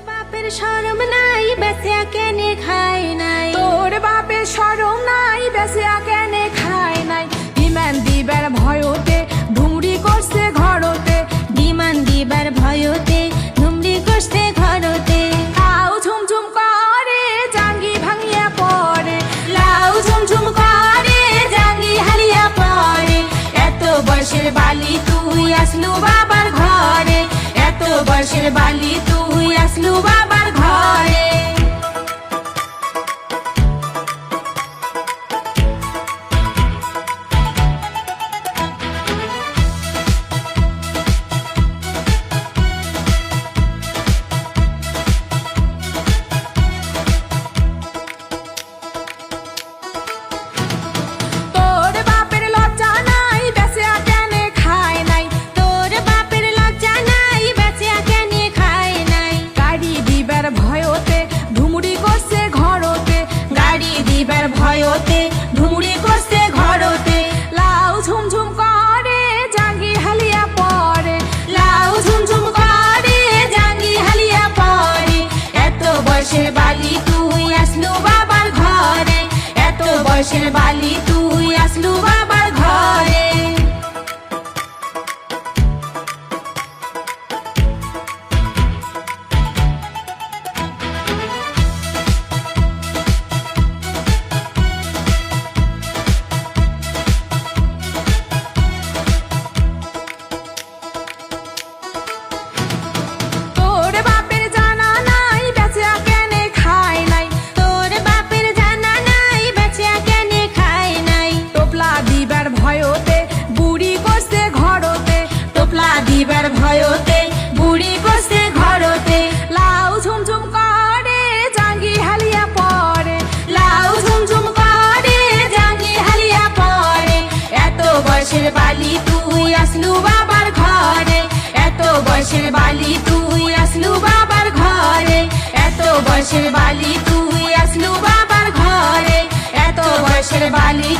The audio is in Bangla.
বাপের শরম নাই বেঁচে কেনে খায় নাই, তোর বাপের শরম নাই বেঁচে কেনে খায় নাই। ডিমান দিবার ভয়তে ধুমড়ি করছে ঘরতে, ডিমান দিবার ভয়তে ধুমড়ি করছে ঘরতে। লাউ ঝুমঝুম করে জাঙ্গি ভাঙিয়া পড়ে, লাউ ঝুমঝুম করে জাঙ্গি হারিয়া পড়ে। এত বয়সের বালি তুই আসলু বাবার ঘরে, এত বয়সের বালি তুই আসলু বাবার ঘরে। তোর বাপের লজ্জা নাই বেঁচে কেনে খায় নাই, তোর বাপের লজ্জা নাই বেঁচে কেনে খায় নাই। গাড়ি দিবার ভয়তে ধুমড়ি করছে ঘরতে, গাড়ি দিবার ভয়তে ধুমড়ি করছে ঘরতে। লাউ ঝুমঝুম করে জাঙ্গি হালিয়া পড়ে, লাউ ঝুমঝুম করে জাঙ্গি হালিয়া পড়ে। এত বয়সের বালি তুই আসলু বাবার ঘরে, এত বয়সের বালি তুই আসলু বাবার ঘরে। তোর বাপের জানা নাই বেঁচে কেনে খায় নাই, তোর বাপের জানা নাই বেঁচে কেনে খায় নাই। টোপলা দিবার ভয়তে বুড়ি করছে ঘরতে, টোপলা দিবার ভয়তে বুড়ি করছে ঘরতে। লাউ ঝুমঝুম করে জাঙ্গি হালিয়া পড়ে, লাউ ঝুমঝুম করে জাঙ্গি হালিয়া পড়ে। এত বয়সের বালি তুই আসলু বাবার ঘরে, এত বয়সের বালি তুই আসলু বাবার ঘরে, এত বয়সের বালি তুই আসলু বাবার ঘরে, এত বয়সের বালি